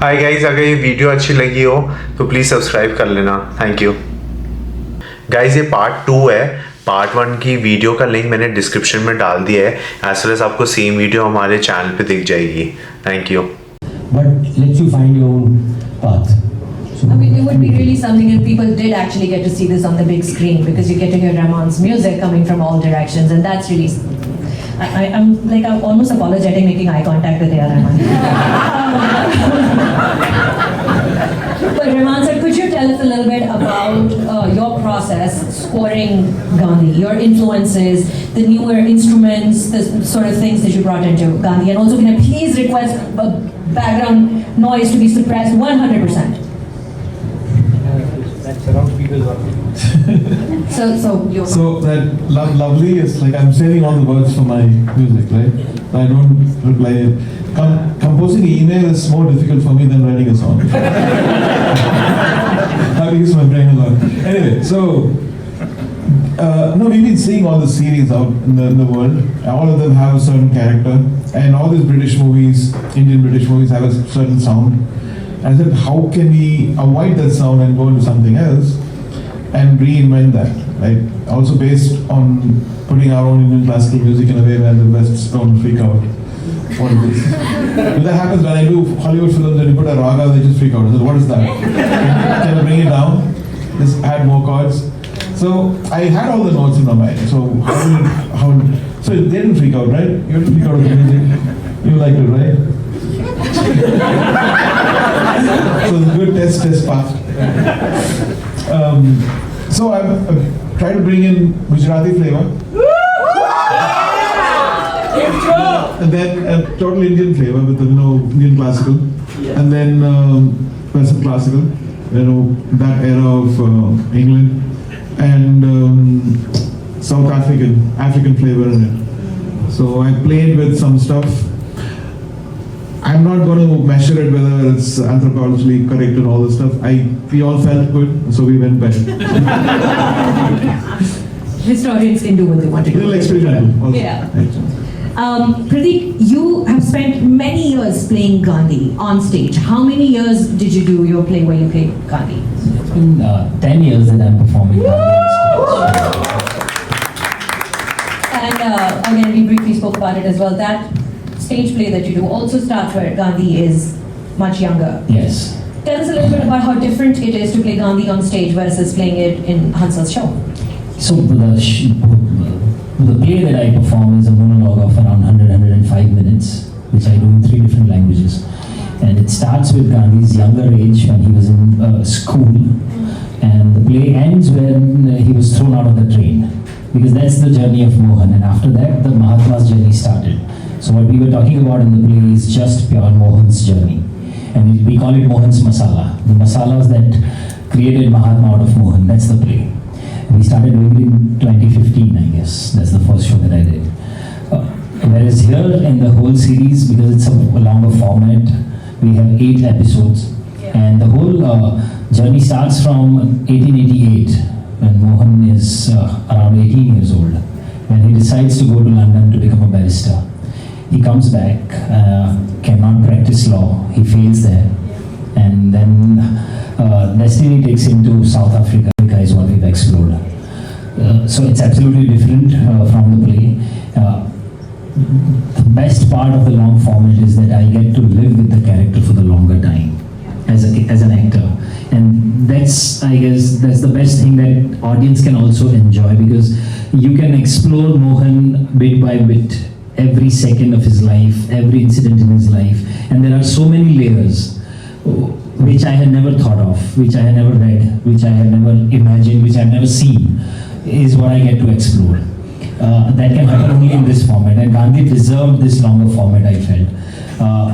Hi guys, अगर ये video अच्छी लगी हो तो प्लीज़ सब्सक्राइब कर लेना। Thank you guys. ये पार्ट 2 है। पार्ट 1 की वीडियो का लिंक मैंने डिस्क्रिप्शन में डाल दिया है। एज वेल एज आपको सेम वीडियो हमारे चैनल पे दिख जाएगी। Thank you. But let you find your own path. I mean, it would be really something if people did actually get to see this on the big screen, because you get to hear Rahman's music coming from all directions, and that's really. I'm almost apologetic making eye contact with Rahman. But Rahman sir, could you tell us a little bit about your process scoring Gandhi, your influences, the newer instruments, the sort of things that you brought into Gandhi, and also can I please request background noise to be suppressed 100%. That's around people's office. So that lovely is like I'm saving all the words for my music, right? I don't reply. Composing an email is more difficult for me than writing a song. I have to use my brain a lot. Anyway, so no, we've been seeing all the series out in the world. All of them have a certain character, and all these British movies, Indian British movies, have a certain sound. I said, how can we avoid that sound and go into something else and reinvent that, right? Also based on putting our own Indian classical music in a way where the West don't freak out. What is this? But that happens when I do Hollywood films and you put a raga, they just freak out. I said, what is that? Can I bring it down? Just add more chords. So I had all the notes in my mind. So so they didn't freak out, right? You didn't freak out of the music. You liked it, right? So it's a good test passed. So I've tried to bring in Gujarati flavor. And then a total Indian flavor with Indian classical. And then Western classical, that era of England. And South African flavor in it. So I played with some stuff. I'm not going to measure it whether it's anthropologically correct and all this stuff. We all felt good, so we went back. historians can do what they want to do. Little experimental also. Yeah. Pratik, you have spent many years playing Gandhi on stage. How many years did you do your play where you played Gandhi? It's been 10 years that I'm performing Gandhi on stage. And again, we briefly spoke about it as well. That stage play that you do also starts where Gandhi is much younger. Yes. Tell us a little bit about how different it is to play Gandhi on stage versus playing it in Hansal's show. So the play that I perform is a monologue of around 105 minutes, which I do in 3 different languages. And it starts with Gandhi's younger age when he was in school, and the play ends when he was thrown out of the train, because that's the journey of Mohan, and after that the Mahatma's journey started. So what we were talking about in the play is just pure Mohan's journey, and we call it Mohan's Masala. The masalas that created Mahatma out of Mohan, that's the play. We started doing it in 2015, I guess. That's the first show that I did. Whereas here in the whole series, because it's a longer format, we have 8 episodes. And the whole journey starts from 1888, when Mohan is around 18 years old, when he decides to go to London to become a barrister. He comes back, cannot practice law, he fails there, and then destiny takes him to South Africa, is what we've explored. So it's absolutely different from the play. The best part of the long format is that I get to live with the character for the longer time as an actor, and that's, I guess, that's the best thing that audience can also enjoy, because you can explore Mohan bit by bit, every second of his life, every incident in his life, and there are so many layers which I had never thought of, which I had never read, which I had never imagined, which I had never seen, is what I get to explore. That can happen only in this format, and Gandhi deserved this longer format, I felt.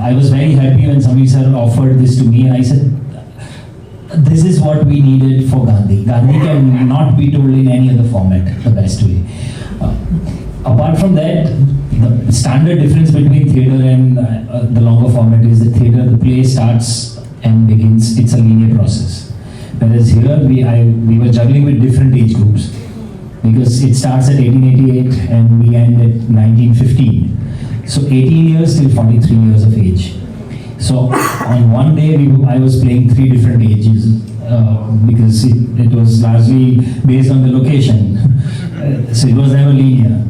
I was very happy when Samir sir offered this to me, and I said, this is what we needed for Gandhi. Gandhi can not be told in any other format the best way. Apart from that, the standard difference between theatre and the longer format is the theatre, the play starts and begins, it's a linear process. Whereas here, we were juggling with different age groups, because it starts at 1888 and we end at 1915. So 18 years till 43 years of age. So on one day I was playing 3 different ages because it was largely based on the location. So it was never linear,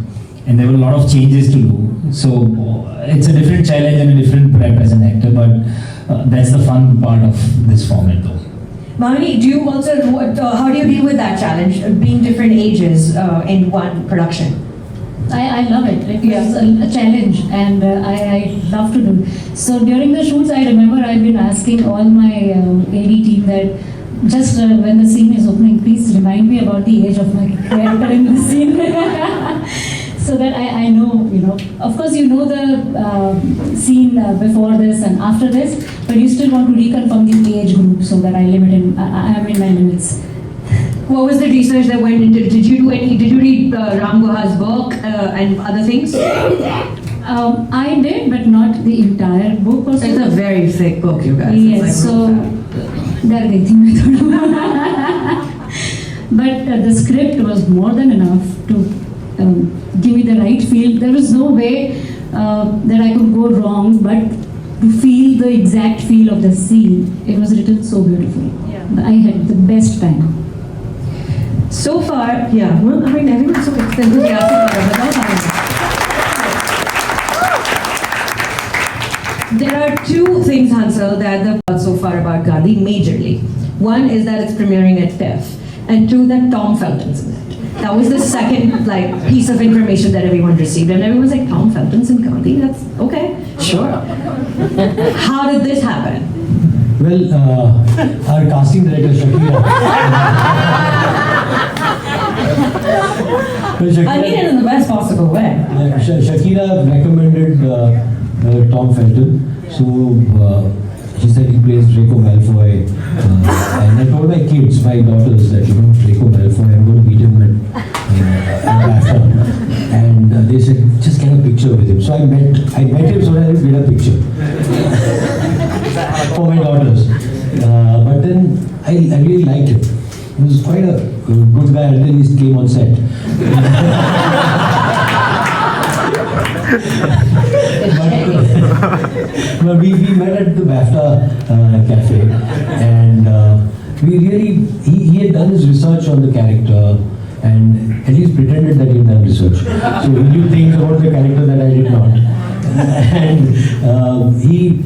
and there were a lot of changes to do. So it's a different challenge and a different prep as an actor, but that's the fun part of this format though. Bhavani, do you also, how do you deal with that challenge, being different ages in one production? I love it. It was a challenge, and I love to do. So during the shoots, I remember I've been asking all my AD team that just when the scene is opening, please remind me about the age of my character in the scene, so that I know, Of course, you know the scene before this and after this, but you still want to reconfirm the age group so that I am in my limits. What was the research that went into it? Did you read Ram Guha's book and other things? I did, but not the entire book. It's a very thick book, you guys. Yes, but the script was more than enough to give me the right feel. There was no way that I could go wrong, but to feel the exact feel of the scene. It was written so beautifully. Yeah. I had the best time. So far, yeah. Well, I mean, everyone's so enthusiastic about it. There are 2 things, Hansal, that the so far about Gandhi majorly. One is that it's premiering at TIFF, and 2 that Tom Felton's in it. That was the second piece of information that everyone received, and everyone's like, Tom Felton's in Gandhi? That's okay, sure. How did this happen? Well, our casting director Shakira. I mean it in the best possible way. Shakira recommended Tom Felton, so she said he plays Draco Malfoy, and I told my kids, my daughters, that Draco Malfoy, I'm going to meet him at after, and they said just get a picture with him. So I met him so that I could get a picture for my daughters. But then I really liked him. He was quite a good guy until he came on set. But we met at the BAFTA cafe, and he had done his research on the character and at least pretended that he had done research. So he knew things about the character that I did not. And we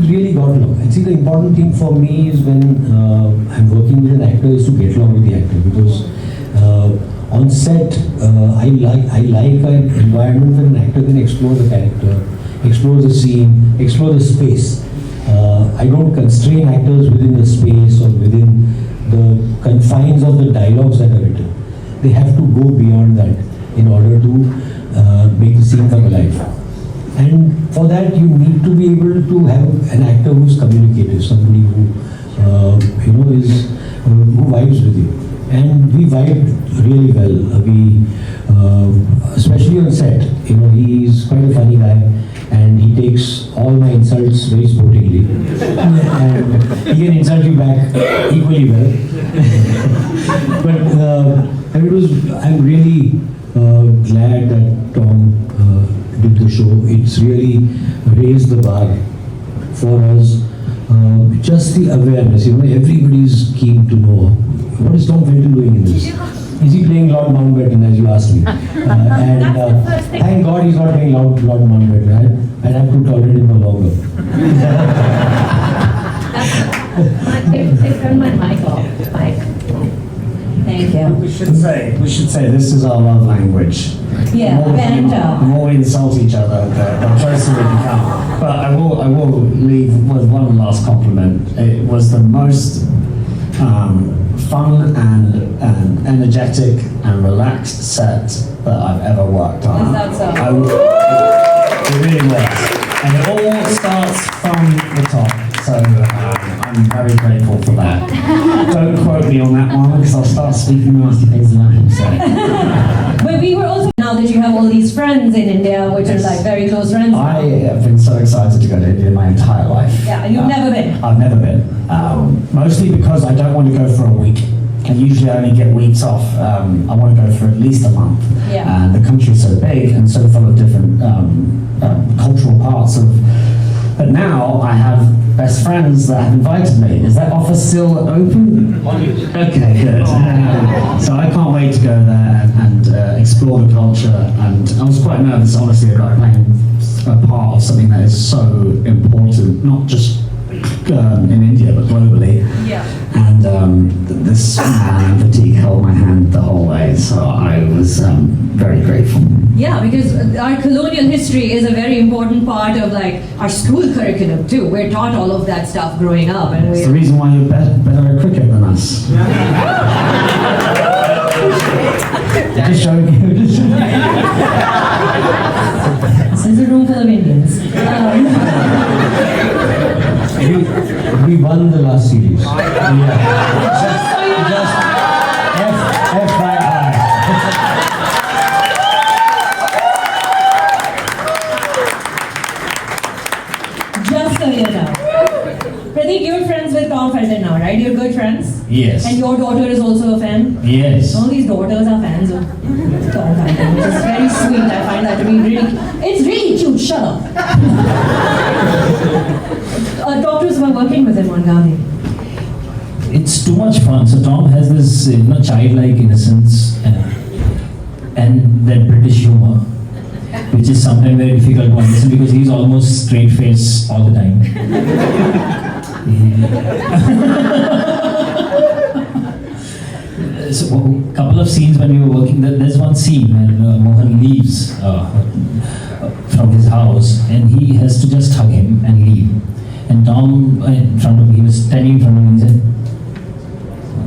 really got along. And see, the important thing for me is when I'm working with an actor is to get along with the actor, because on set I like an environment where an actor can explore the character, explore the scene, explore the space. I don't constrain actors within the space or within the confines of the dialogues that are written. They have to go beyond that in order to make the scene come alive. And for that, you need to be able to have an actor who's communicative, somebody who who vibes with you. And we vibed really well. Especially on set, he's quite a funny guy, and he takes all my insults very sportingly, and he can insult you back equally well. But I'm really glad that Tom did the show. It's really raised the bar for us. Just the awareness, everybody's keen to know what is Tom Felton doing in this. Is he playing Lord Mountbatten, as you asked me? Thank God he's not playing Lord Mountbatten. I'd have to tolerate him no longer. I turned my mic off. Thank you. We should say this is our love language. Yeah, the more we insult each other, the closer we become. But I will leave with one last compliment. It was the most fun and energetic and relaxed set that I've ever worked on. Is that so? It really was. And it all starts from the top. So I'm very grateful for that. Don't quote me on that one, because I'll start speaking nasty things about him. But we were also, now that you have all these friends in India, which are like very close friends. I have been so excited to go to India my entire life. Yeah, and you've never been? I've never been. Mostly because I don't want to go for a week. I usually only get weeks off. I want to go for at least a month. Yeah. And the country's so big and so full of different cultural parts of But now I have best friends that have invited me. Is that offer still open? Okay, good. So I can't wait to go there and explore the culture. And I was quite nervous, honestly, about playing a part of something that is so important, not just in India, but globally. Yeah. And this man, Pratik, held my hand the whole way, so I was very grateful. Yeah, because our colonial history is a very important part of like our school curriculum too. We're taught all of that stuff growing up, and It's the reason why you're better at cricket than us. Just showing you. This is a room full of Indians. We won the last series. Just FYI. so you know. Pratik, you're friends with Tom Felton now, right? You're good friends? Yes. And your daughter is also a fan? Yes. All these daughters are fans of Tom Felton, which is very sweet. I find that to be really, it's really cute. Shut up. Talk to us about working with him on Gandhi. It's too much fun. So Tom has this childlike innocence and that British humor, which is sometimes very difficult to understand because he's almost straight face all the time. So a couple of scenes when we were working, there's one scene when Mohan leaves from his house and he has to just hug him and leave. And Tom, in front of me, he was standing in front of me and he said,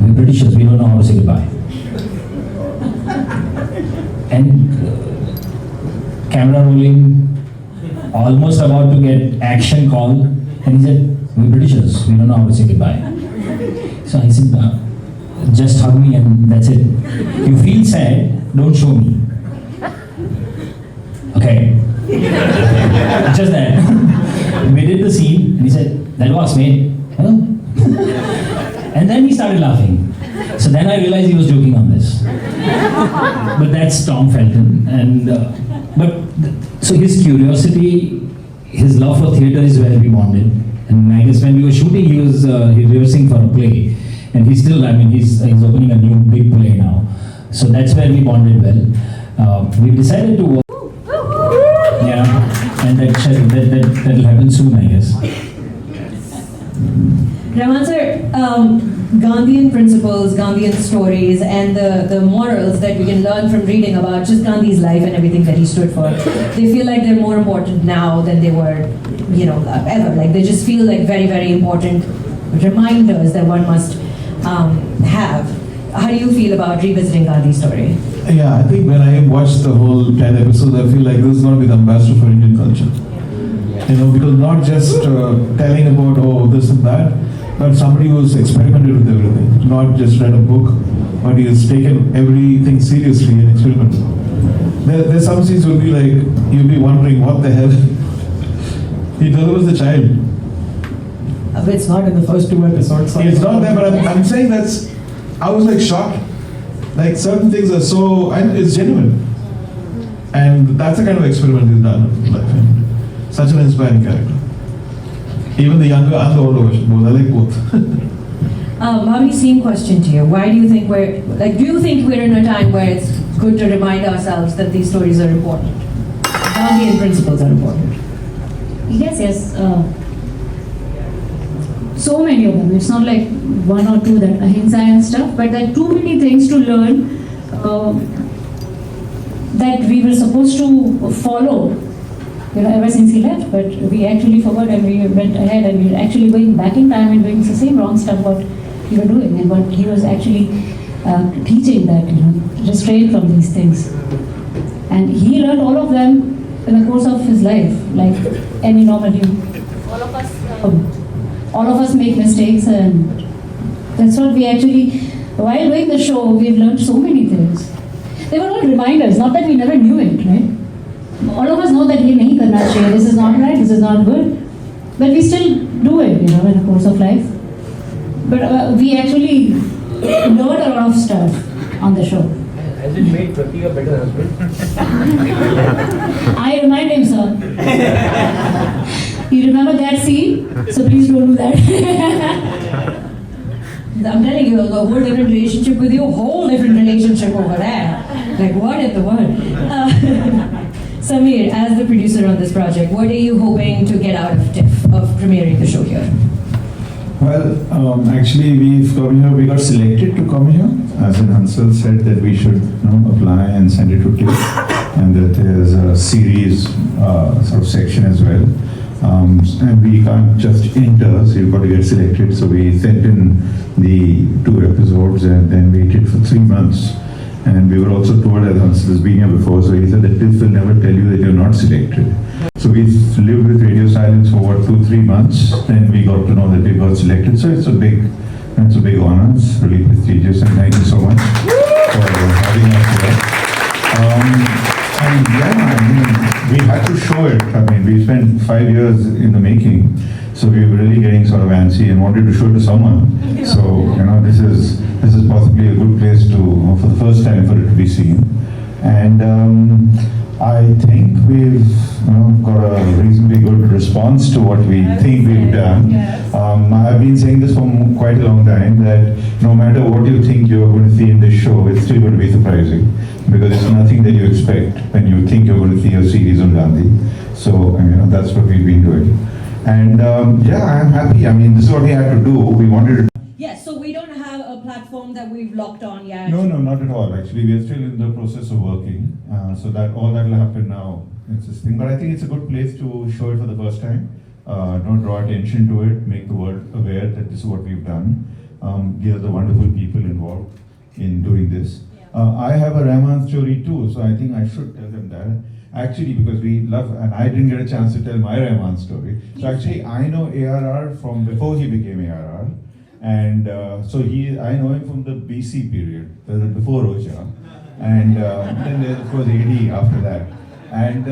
"We're Britishers, we don't know how to say goodbye." And camera rolling, almost about to get action call, and he said, "We're Britishers, we don't know how to say goodbye." So I said, "Just hug me and that's it. You feel sad, don't show me." Okay. Just that. We did the scene and he said, "That was mate." Hello? And then he started laughing. So then I realized he was joking on this. But that's Tom Felton. And so his curiosity, his love for theatre is where we bonded. And I guess when we were shooting, he was rehearsing for a play. And he's still, he's opening a new big play now. So that's where we bonded well. We decided to work. Yeah, and that'll happen soon, I guess. Rahman sir, Gandhian principles, Gandhian stories, and the morals that we can learn from reading about just Gandhi's life and everything that he stood for, they feel like they're more important now than they were, ever. Like they just feel like very, very important reminders that one must have. How do you feel about revisiting Gandhi's story? Yeah, I think when I watched the whole 10 episodes, I feel like this is going to be the ambassador for Indian culture. Because not just telling about, this and that, but somebody who's experimented with everything. Not just read a book, but he has taken everything seriously and experimented. There's some scenes will be like, you'll be wondering what the hell. He delivers the child. But it's not in the first 2 episodes. It's not there, but I'm saying I was like shocked. Like certain things are so, and it's genuine. And that's the kind of experiment he's done in life. Such an inspiring character. Even the younger and the older version, both. I like both. Bhavani, same question to you. Why do you think do you think we're in a time where it's good to remind ourselves that these stories are important? Gandhian principles are important. Yes. So many of them. It's not like 1 or 2 that ahimsa and stuff, but there are too many things to learn that we were supposed to follow, ever since he left. But we actually forgot and we went ahead and we were actually going back in time and doing the same wrong stuff what we were doing and what he was actually teaching, that restraint from these things. And he learned all of them in the course of his life, like any normal human. All of us make mistakes, and that's what we actually, while doing the show, we've learned so many things. They were all reminders, not that we never knew it, right? All of us know that this is not right, this is not good, but we still do it, in the course of life. But we actually learned a lot of stuff on the show. Has it made Pratik a better husband? I remind him, sir. You remember that scene? So please don't do that. I'm telling you, a whole different relationship with you, whole different relationship over there. Like, what in the world? Samir, as the producer on this project, what are you hoping to get out of TIFF, of premiering the show here? Well, actually, we've come here. We got selected to come here. As in Hansal said that we should apply and send it to TIFF, and that there's a series sort of section as well. And we can't just enter, so you've got to get selected. So we sent in the 2 episodes and then waited for 3 months. And we were also told, as Hansal has been here before, so he said that TIFF will never tell you that you're not selected. So we lived with radio silence for 2-3 months. Then we got to know that we got selected. So it's a big honor. It's really prestigious, and thank you so much for having us here. And yeah, I mean, we had to show it. I mean, we spent 5 years in the making, so we were really getting sort of antsy and wanted to show it to someone. So this is possibly a good place to, for the first time, for it to be seen. And I think we've got a reasonably good response to what we think we've done. I've been saying this for quite a long time, that no matter what you think you're going to see in this show, it's still going to be surprising, because it's nothing that you expect when you think you're going to see a series on Gandhi. So that's what we've been doing. And yeah, I'm happy. I mean, this is what we had to do. We wanted to. Yes, so we don't have a platform that we've locked on yet. No, not at all. Actually, we are still in the process of working. So that all that will happen now. It's this thing. But I think it's a good place to show it for the first time. Don't draw attention to it. Make the world aware that this is what we've done. Give the wonderful people involved in doing this. I have a Rahman story too, so I think I should tell them that. Actually, because we love, and I didn't get a chance to tell my Rahman story. So actually, I know ARR from before he became ARR. And so I know him from the BC period, before Roja, and then there's of course AD after that. And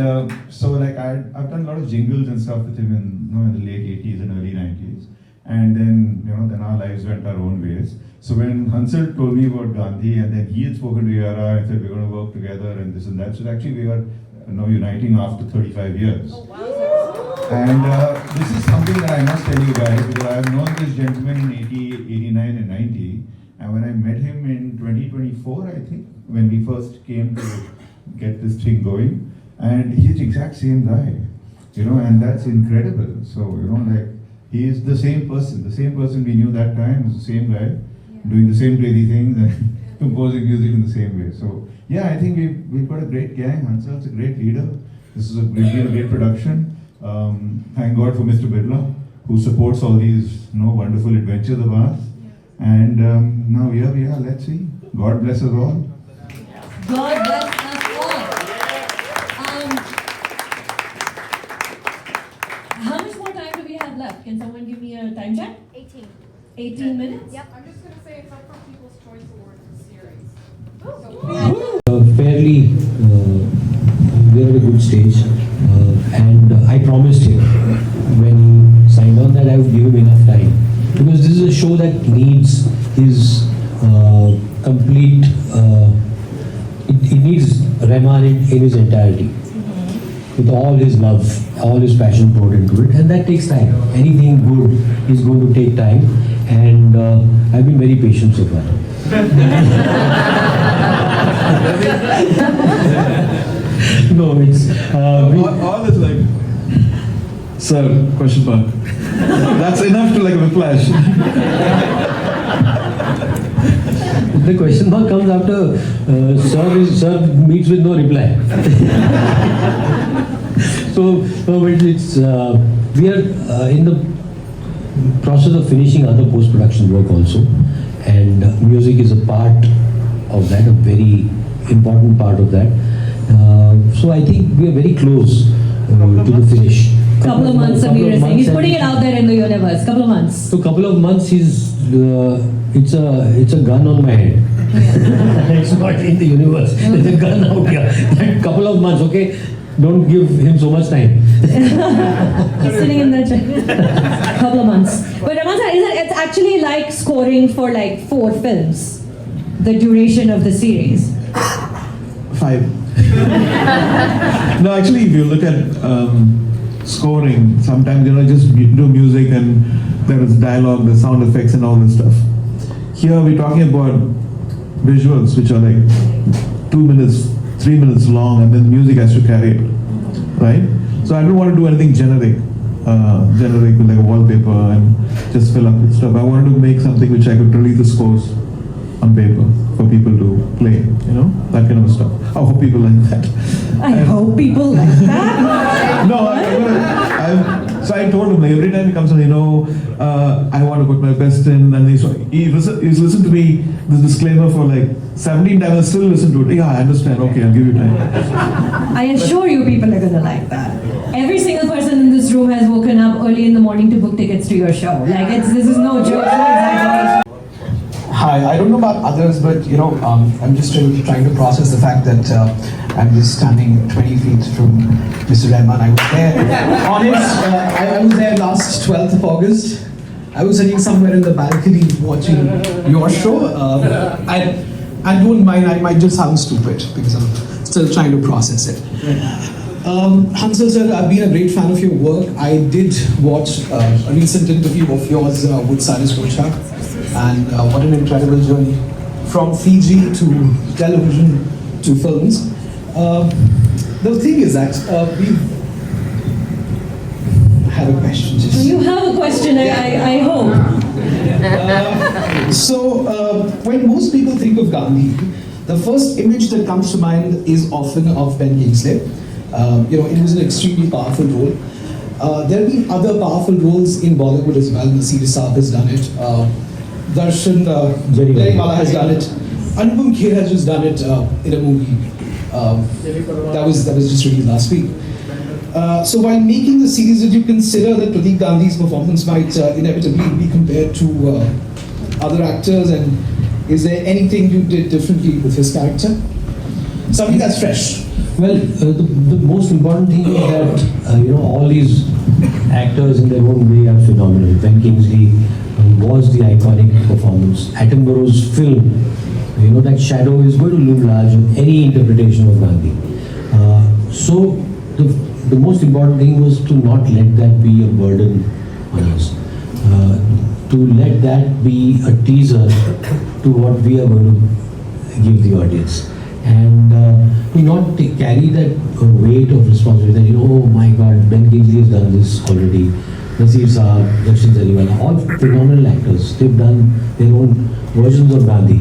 so like I've done a lot of jingles and stuff with him in the late 80s and early 90s. And then then our lives went our own ways. So when Hansal told me about Gandhi, and then he had spoken to ARR and said we're going to work together and this and that. So actually we are uniting after 35 years. Oh, wow. And this is something that I must tell you guys, because I have known this gentleman in 80, 89 and 90. And when I met him in 2024, I think, when we first came to get this thing going, and he's the exact same guy, and that's incredible. So, like, he is the same person we knew that time, is the same guy, doing the same crazy things and composing music in the same way. So, yeah, I think we've got a great gang. Hansal's a great leader. This is a great production. Thank God for Mr. Birla, who supports all these wonderful adventures of ours. And now here we are, let's see. God bless us all. God bless us all. How much more time do we have left? Can someone give me a time check? 18 minutes? Yep. I'm just going to say it's up for People's Choice Awards series. Fairly, we're at a good stage, and I promised him when he signed on that I would give him enough time, because this is a show that needs his complete, it needs Rahman in his entirety, with all his love, all his passion poured into it, and that takes time. Anything good is going to take time, and I've been very patient so far. No, it's all this like, sir, question mark. That's enough to like whiplash. the question mark comes after sir meets with no reply. So it's we are in the process of finishing other post-production work also, and music is a part of that, a very important part of that. So I think we are very close to the finish. Couple of months, Samir is saying. He's putting it out there in the universe. Couple of months. So couple of months is it's a gun on my head. It's not in the universe. There's a gun out here. And couple of months, okay? Don't give him so much time. He's sitting in that chair. Couple of months. But Rahman sir, it's actually like scoring for like 4 films, the duration of the series. 5. No, actually, if you look at scoring. Sometimes, just do music and there is dialogue, the sound effects and all this stuff. Here we're talking about visuals which are like 2 minutes, 3 minutes long, and then music has to carry it, right? So I don't want to do anything generic with like a wallpaper and just fill up with stuff. I wanted to make something which I could release the scores on paper for people to play, that kind of stuff. I hope people like that. I hope people like that. No, so I told him, like, every time he comes on, I want to put my best in, and he's listened to me, this disclaimer for like 17 times, I still listen to it. Yeah, I understand, okay, I'll give you time. I assure you people are gonna like that. Every single person in this room has woken up early in the morning to book tickets to your show. Like, this is no joke, no exaggeration. Hi, I don't know about others, but I'm just trying to process the fact that I'm just standing 20 feet from Mr. Rahman. I was there. Honest, I was there last 12th of August. I was sitting somewhere in the balcony watching your show. I don't mind, I might just sound stupid because I'm still trying to process it. Hansal sir, I've been a great fan of your work. I did watch a recent interview of yours with Saris Kocha. And what an incredible journey from Fiji to television to films. The thing is that we have a question. You have a question, I hope. When most people think of Gandhi, the first image that comes to mind is often of Ben Kingsley. It was an extremely powerful role. There have been other powerful roles in Bollywood as well. Nasir Saab has done it. Darshan Jariwala has done it. Anupam Kher has just done it in a movie that was just released last week. So while making the series, did you consider that Pratik Gandhi's performance might inevitably be compared to other actors, and is there anything you did differently with his character? Something that's fresh. Well, the most important thing is that all these actors in their own way are phenomenal. Ben Kingsley was the iconic performance. Attenborough's film, that shadow is going to loom large in any interpretation of Gandhi. So the most important thing was to not let that be a burden on us. To let that be a teaser to what we are going to give the audience. And to not carry that weight of responsibility that, oh my God, Ben Kingsley has done this already. Nasir Saab, Darshan Jariwala, all phenomenal actors. They've done their own versions of Gandhi.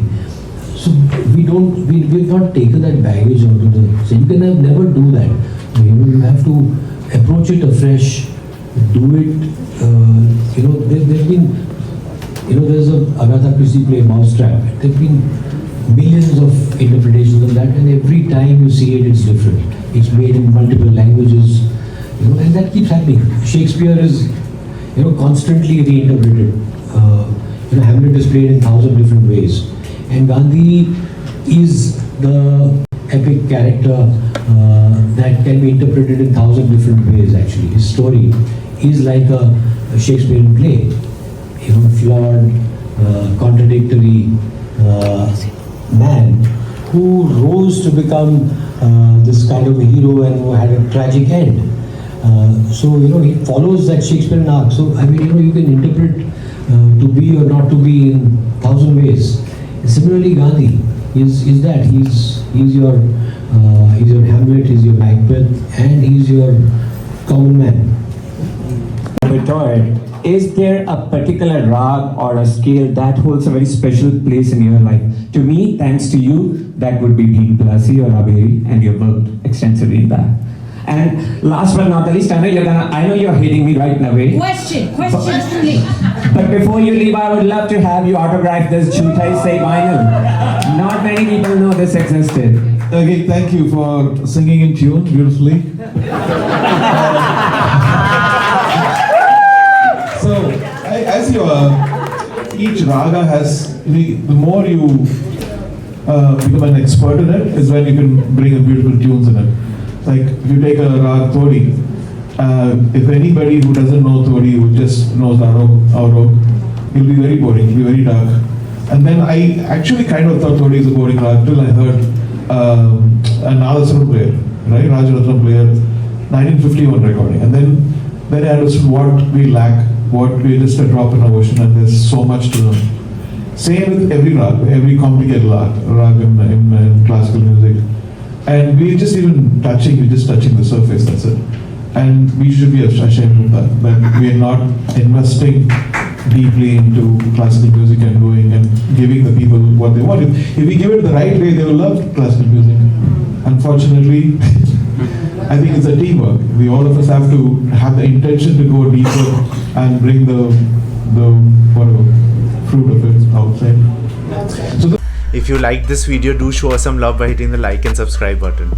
So we've not taken that baggage onto the. So you can never do that. You have to approach it afresh, do it. There've been, there's a Agatha Christie play Mousetrap. There've been millions of interpretations of that, and every time you see it, it's different. It's made in multiple languages, and that keeps happening. Shakespeare is, constantly reinterpreted. Hamlet is played in 1,000 different ways, and Gandhi is the epic character that can be interpreted in 1,000 different ways. Actually, his story is like a Shakespearean play. Flawed, contradictory man who rose to become this kind of a hero and who had a tragic end. So he follows that Shakespearean arc. So you can interpret to be or not to be in 1,000 ways. Similarly, Gandhi is that he's your Hamlet, he's your Macbeth, and he's your common man. Is there a particular rag or a scale that holds a very special place in your life? To me, thanks to you, that would be Bhim Palasi or Abheri, and you've worked extensively in that. And last but not the least, I know you're hating me right away. Question, please. But before you leave, I would love to have you autograph this Jhutai Se vinyl. Not many people know this existed. Okay, thank you for singing in tune beautifully. So, as each raga has, the more you become an expert in it, is when you can bring a beautiful tunes in it. Like if you take a rag Thodi, if anybody who doesn't know Thodi, who just knows Aurog, it'll be very boring, it'll be very dark. And then I actually kind of thought Thodi is a boring rag till I heard a Nadaswaram player, right? Rajaratnam player 1951 recording, and then I understood what we lack, what we just a drop in our ocean, and there's so much to learn. Same with every rag, every complicated rag in classical music, and we're just touching the surface. That's it, and we should be ashamed of that we are not investing deeply into classical music and going and giving the people what they want. If we give it the right way, they will love classical music. Unfortunately, I think it's a teamwork. All of us have to have the intention to go deeper and bring the whatever fruit of it outside. So if you like this video, do show us some love by hitting the like and subscribe button.